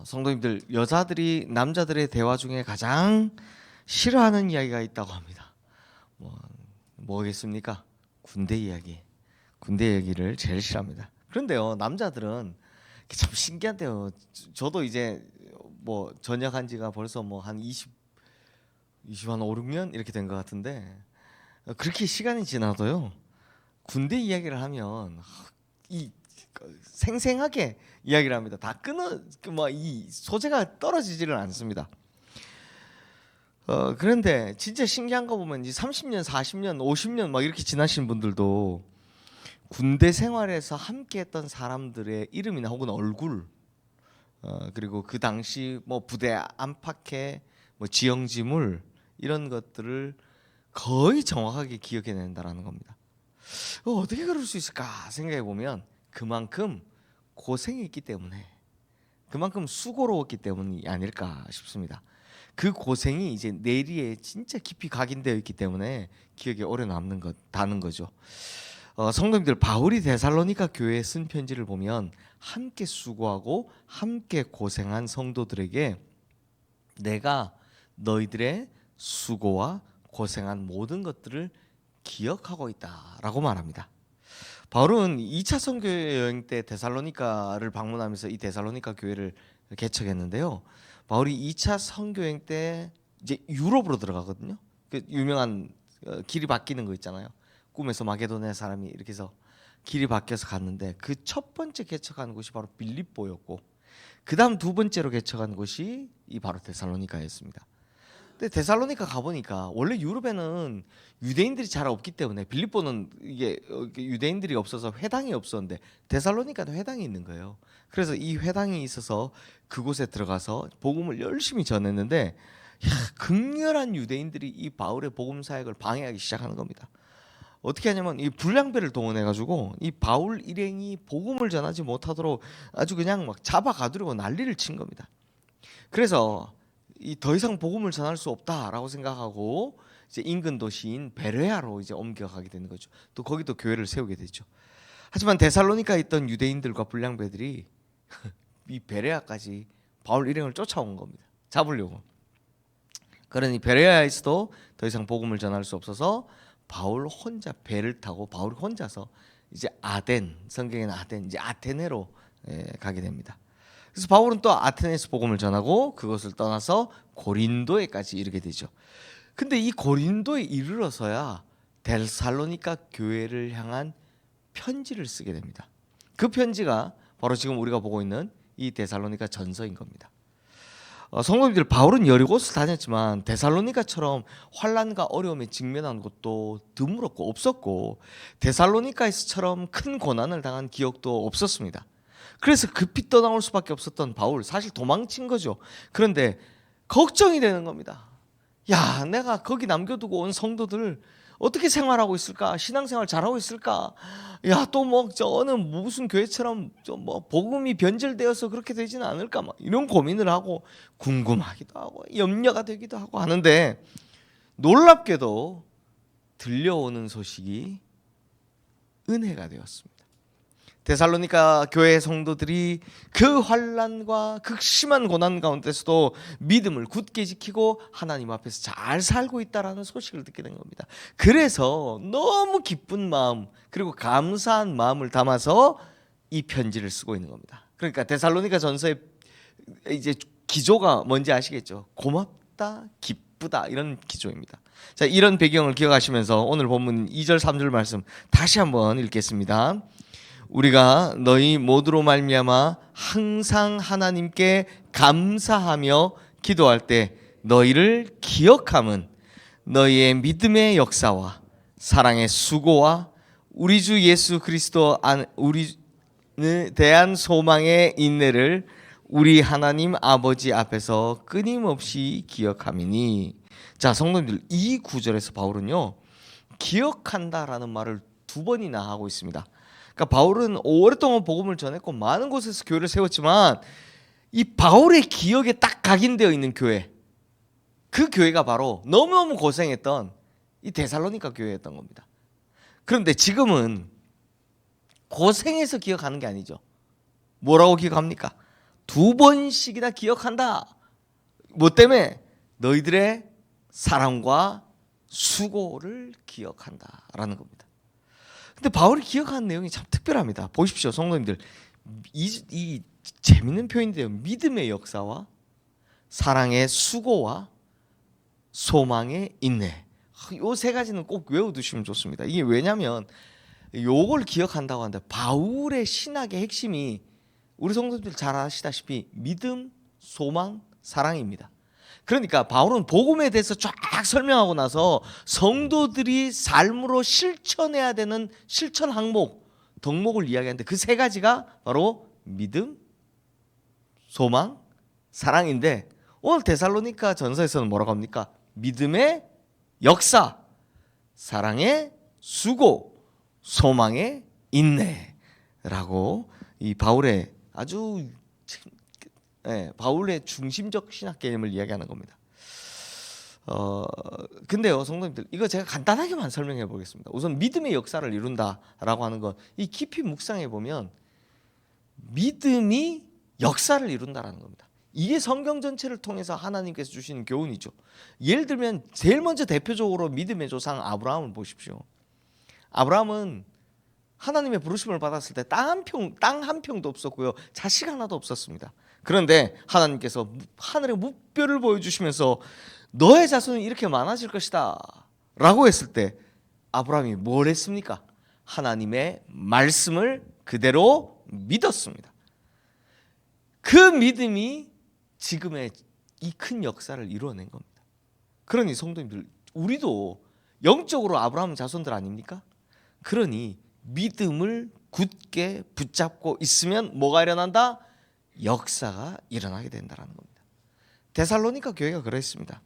성도님들, 여자들이 남자들의 대화 중에 가장 싫어하는 이야기가 있다고 합니다. 뭐겠습니까? 군대 이야기. 군대 얘기를 제일 싫어합니다. 그런데요, 남자들은 참 신기한데요. 저도 이제 전역한 지가 벌써 한 5, 6년 이렇게 된 것 같은데, 그렇게 시간이 지나도요, 군대 이야기를 하면 이 생생하게 이야기를 합니다. 다 이 소재가 떨어지지를 않습니다. 그런데 진짜 신기한 거 보면 이제 30년, 40년, 50년 막 이렇게 지나신 분들도 군대 생활에서 함께했던 사람들의 이름이나 혹은 얼굴, 그리고 그 당시 부대 안팎의 지형지물 이런 것들을 거의 정확하게 기억해낸다라는 겁니다. 어떻게 그럴 수 있을까 생각해 보면 그만큼 고생했기 때문에, 그만큼 수고로웠기 때문이 아닐까 싶습니다. 그 고생이 이제 내리에 진짜 깊이 각인되어 있기 때문에 기억에 오래 남는다는 거죠. 성도님들, 바울이 데살로니가 교회에 쓴 편지를 보면 함께 수고하고 함께 고생한 성도들에게 내가 너희들의 수고와 고생한 모든 것들을 기억하고 있다라고 말합니다. 바울은 2차 선교 여행 때 데살로니가를 방문하면서 이 데살로니가 교회를 개척했는데요. 바울이 2차 선교 여행 때 이제 유럽으로 들어가거든요. 그 유명한 길이 바뀌는 거 있잖아요. 꿈에서 마게도냐 사람이 이렇게 해서 길이 바뀌어서 갔는데, 그 첫 번째 개척한 곳이 바로 빌립보였고, 그 다음 두 번째로 개척한 곳이 이 바로 데살로니가였습니다. 근데 데살로니가 가보니까 원래 유럽에는 유대인들이 잘 없기 때문에, 빌립보는 이게 유대인들이 없어서 회당이 없었는데 데살로니가는 회당이 있는 거예요. 그래서 이 회당이 있어서 그곳에 들어가서 복음을 열심히 전했는데, 극렬한 유대인들이 이 바울의 복음 사역을 방해하기 시작하는 겁니다. 어떻게 하냐면 이 불량배를 동원해가지고 이 바울 일행이 복음을 전하지 못하도록 아주 그냥 막 잡아가두려고 난리를 친 겁니다. 그래서 더 이상 복음을 전할 수 없다라고 생각하고 이제 인근 도시인 베레아로 이제 옮겨가게 되는 거죠. 또 거기도 교회를 세우게 되죠. 하지만 데살로니가에 있던 유대인들과 불량배들이 이 베레아까지 바울 일행을 쫓아온 겁니다. 잡으려고. 그러니 베레아에서도 더 이상 복음을 전할 수 없어서 바울 혼자 배를 타고 바울 혼자서 이제 아덴, 성경에는 아덴, 이제 아테네로 가게 됩니다. 그래서 바울은 또 아테네에서 복음을 전하고 그것을 떠나서 고린도에까지 이르게 되죠. 근데 이 고린도에 이르러서야 데살로니가 교회를 향한 편지를 쓰게 됩니다. 그 편지가 바로 지금 우리가 보고 있는 이 데살로니가 전서인 겁니다. 성도님들, 바울은 여리고를 다녔지만 데살로니가처럼 환난과 어려움에 직면한 곳도 드물었고 없었고, 데살로니가에서처럼 큰 고난을 당한 기억도 없었습니다. 그래서 급히 떠나올 수밖에 없었던 바울, 사실 도망친 거죠. 그런데 걱정이 되는 겁니다. 야, 내가 거기 남겨두고 온 성도들 어떻게 생활하고 있을까? 신앙생활 잘하고 있을까? 야, 또 어느 무슨 교회처럼 복음이 변질되어서 그렇게 되지는 않을까? 이런 고민을 하고 궁금하기도 하고 염려가 되기도 하고 하는데, 놀랍게도 들려오는 소식이 은혜가 되었습니다. 데살로니가 교회 성도들이 그 환난과 극심한 고난 가운데서도 믿음을 굳게 지키고 하나님 앞에서 잘 살고 있다라는 소식을 듣게 된 겁니다. 그래서 너무 기쁜 마음 그리고 감사한 마음을 담아서 이 편지를 쓰고 있는 겁니다. 그러니까 데살로니가 전서의 이제 기조가 뭔지 아시겠죠? 고맙다, 기쁘다, 이런 기조입니다. 자, 이런 배경을 기억하시면서 오늘 본문 2절 3절 말씀 다시 한번 읽겠습니다. 우리가 너희 모두로 말미암아 항상 하나님께 감사하며 기도할 때 너희를 기억함은 너희의 믿음의 역사와 사랑의 수고와 우리 주 예수 그리스도 우리에 대한 소망의 인내를 우리 하나님 아버지 앞에서 끊임없이 기억함이니. 자, 성도님들, 이 구절에서 바울은요, 기억한다라는 말을 2번이나 하고 있습니다. 그러니까 바울은 오랫동안 복음을 전했고 많은 곳에서 교회를 세웠지만, 이 바울의 기억에 딱 각인되어 있는 교회, 그 교회가 바로 너무너무 고생했던 이 데살로니가 교회였던 겁니다. 그런데 지금은 고생해서 기억하는 게 아니죠. 뭐라고 기억합니까? 2번씩이나 기억한다. 뭐 때문에? 너희들의 사랑과 수고를 기억한다라는 겁니다. 근데 바울이 기억하는 내용이 참 특별합니다. 보십시오, 성도님들. 이 재밌는 표현인데요. 믿음의 역사와 사랑의 수고와 소망의 인내. 요 세 가지는 꼭 외워두시면 좋습니다. 이게 왜냐하면 요걸 기억한다고 하는데 바울의 신학의 핵심이 우리 성도들 잘 아시다시피 믿음, 소망, 사랑입니다. 그러니까 바울은 복음에 대해서 쫙 설명하고 나서 성도들이 삶으로 실천해야 되는 실천 항목, 덕목을 이야기하는데 그 세 가지가 바로 믿음, 소망, 사랑인데 오늘 데살로니가 전서에서는 뭐라고 합니까? 믿음의 역사, 사랑의 수고, 소망의 인내라고 이 바울의 아주 바울의 중심적 신학 개념을 이야기하는 겁니다. 근데요, 성도님들, 이거 제가 간단하게만 설명해 보겠습니다. 우선 믿음의 역사를 이룬다라고 하는 건 이 깊이 묵상해 보면 믿음이 역사를 이룬다라는 겁니다. 이게 성경 전체를 통해서 하나님께서 주시는 교훈이죠. 예를 들면 제일 먼저 대표적으로 믿음의 조상 아브라함을 보십시오. 아브라함은 하나님의 부르심을 받았을 때 땅 한 평도 없었고요, 자식 하나도 없었습니다. 그런데 하나님께서 하늘의 무뼈를 보여주시면서 너의 자손은 이렇게 많아질 것이다 라고 했을 때 아브라함이 뭘 했습니까? 하나님의 말씀을 그대로 믿었습니다. 그 믿음이 지금의 이 큰 역사를 이루어낸 겁니다. 그러니 성도님들, 우리도 영적으로 아브라함 자손들 아닙니까? 그러니 믿음을 굳게 붙잡고 있으면 뭐가 일어난다? 역사가 일어나게 된다는 겁니다. 데살로니가 교회가 그랬습니다.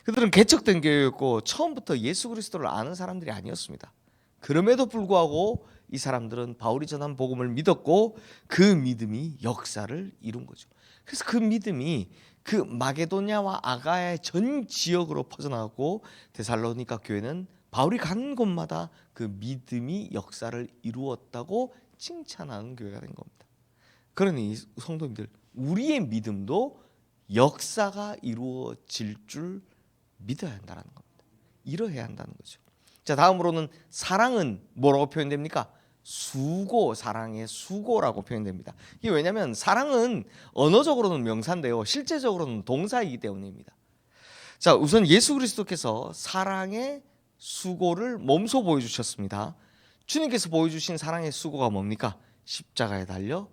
그들은 개척된 교회였고 처음부터 예수 그리스도를 아는 사람들이 아니었습니다. 그럼에도 불구하고 이 사람들은 바울이 전한 복음을 믿었고 그 믿음이 역사를 이룬 거죠. 그래서 그 믿음이 그 마게도냐와 아가야의 전 지역으로 퍼져나갔고 데살로니가 교회는 바울이 간 곳마다 그 믿음이 역사를 이루었다고 칭찬하는 교회가 된 겁니다. 그러니 성도님들, 우리의 믿음도 역사가 이루어질 줄 믿어야 한다는 겁니다. 이뤄야 한다는 거죠. 자, 다음으로는 사랑은 뭐라고 표현됩니까? 수고, 사랑의 수고라고 표현됩니다. 이게 왜냐하면 사랑은 언어적으로는 명사인데요, 실제적으로는 동사이기 때문입니다. 자, 우선 예수 그리스도께서 사랑의 수고를 몸소 보여주셨습니다. 주님께서 보여주신 사랑의 수고가 뭡니까? 십자가에 달려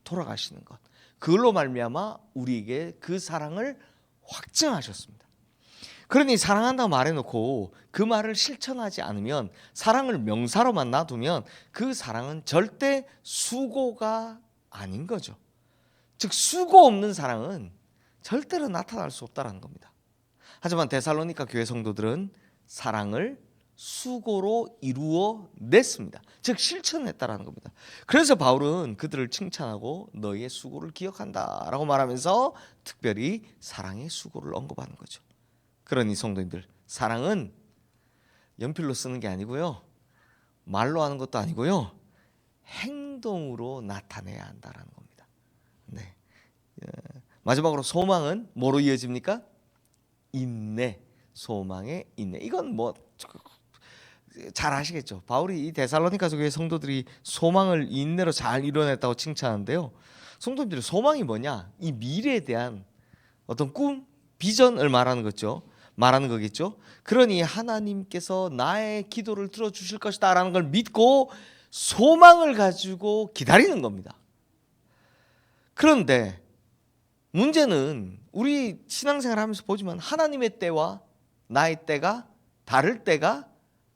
돌아가시는 것. 그걸로 말미암아 우리에게 그 사랑을 확증하셨습니다. 그러니 사랑한다고 말해놓고 그 말을 실천하지 않으면, 사랑을 명사로만 놔두면 그 사랑은 절대 수고가 아닌 거죠. 즉 수고 없는 사랑은 절대로 나타날 수 없다는 겁니다. 하지만 데살로니가 교회 성도들은 사랑을 수고로 이루어 냈습니다. 즉 실천했다라는 겁니다. 그래서 바울은 그들을 칭찬하고 너희의 수고를 기억한다 라고 말하면서 특별히 사랑의 수고를 언급하는 거죠. 그러니 성도님들, 사랑은 연필로 쓰는 게 아니고요, 말로 하는 것도 아니고요, 행동으로 나타내야 한다라는 겁니다. 네. 마지막으로 소망은 뭐로 이어집니까? 인내, 소망의 인내. 이건 뭐 잘 아시겠죠. 바울이 이 데살로니가 교회 성도들이 소망을 인내로 잘 이뤄냈다고 칭찬하는데요, 성도님들이 소망이 뭐냐? 이 미래에 대한 어떤 꿈, 비전을 말하는 거겠죠. 그러니 하나님께서 나의 기도를 들어주실 것이다 라는 걸 믿고 소망을 가지고 기다리는 겁니다. 그런데 문제는 우리 신앙생활 하면서 보지만 하나님의 때와 나의 때가 다를 때가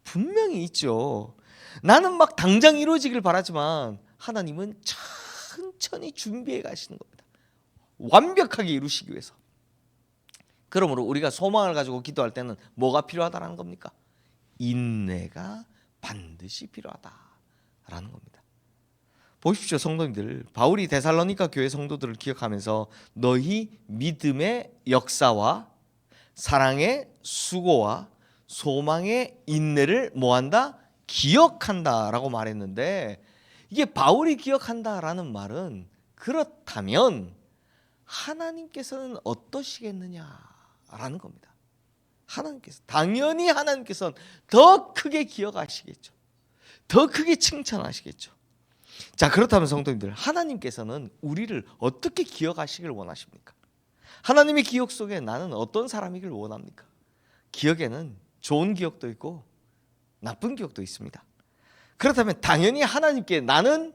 분명히 있죠. 나는 막 당장 이루어지길 바라지만 하나님은 천천히 준비해 가시는 겁니다. 완벽하게 이루시기 위해서. 그러므로 우리가 소망을 가지고 기도할 때는 뭐가 필요하다는 겁니까? 인내가 반드시 필요하다라는 겁니다. 보십시오, 성도님들. 바울이 데살로니가 교회 성도들을 기억하면서 너희 믿음의 역사와 사랑의 수고와 소망의 인내를 뭐한다? 기억한다라고 말했는데, 이게 바울이 기억한다라는 말은 그렇다면 하나님께서는 어떠시겠느냐라는 겁니다. 당연히 하나님께서는 더 크게 기억하시겠죠. 더 크게 칭찬하시겠죠. 자, 그렇다면 성도님들, 하나님께서는 우리를 어떻게 기억하시길 원하십니까? 하나님의 기억 속에 나는 어떤 사람이길 원합니까? 기억에는 좋은 기억도 있고 나쁜 기억도 있습니다. 그렇다면 당연히 하나님께 나는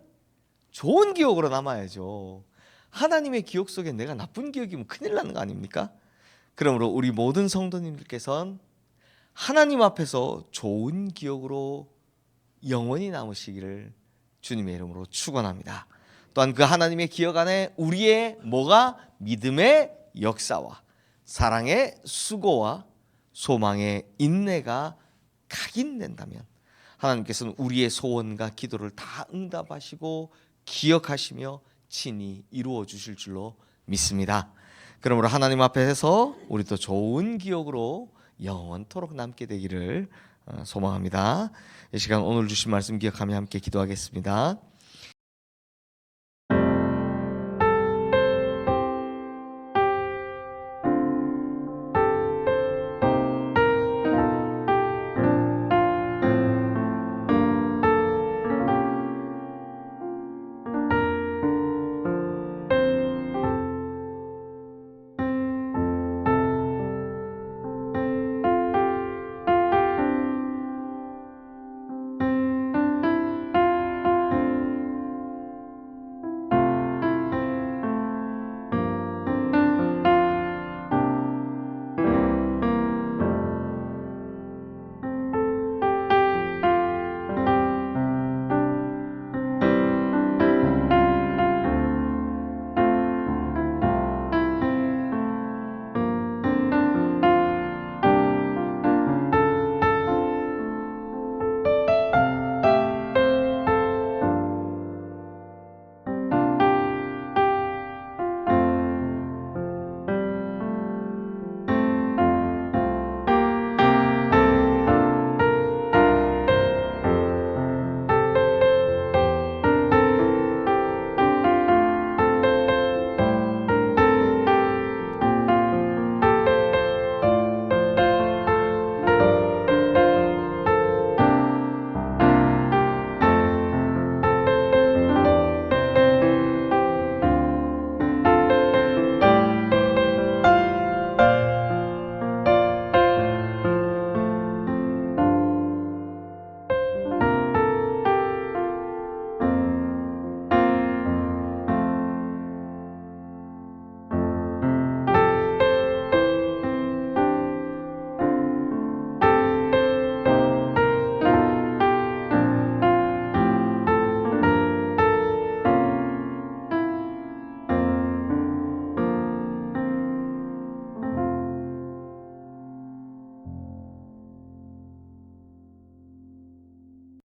좋은 기억으로 남아야죠. 하나님의 기억 속에 내가 나쁜 기억이면 큰일 나는 거 아닙니까? 그러므로 우리 모든 성도님들께서는 하나님 앞에서 좋은 기억으로 영원히 남으시기를 주님의 이름으로 축원합니다. 또한 그 하나님의 기억 안에 우리의 믿음의 역사와 사랑의 수고와 소망의 인내가 각인된다면 하나님께서는 우리의 소원과 기도를 다 응답하시고 기억하시며 친히 이루어 주실 줄로 믿습니다. 그러므로 하나님 앞에서 우리도 좋은 기억으로 영원토록 남게 되기를 소망합니다. 이 시간 오늘 주신 말씀 기억하며 함께 기도하겠습니다.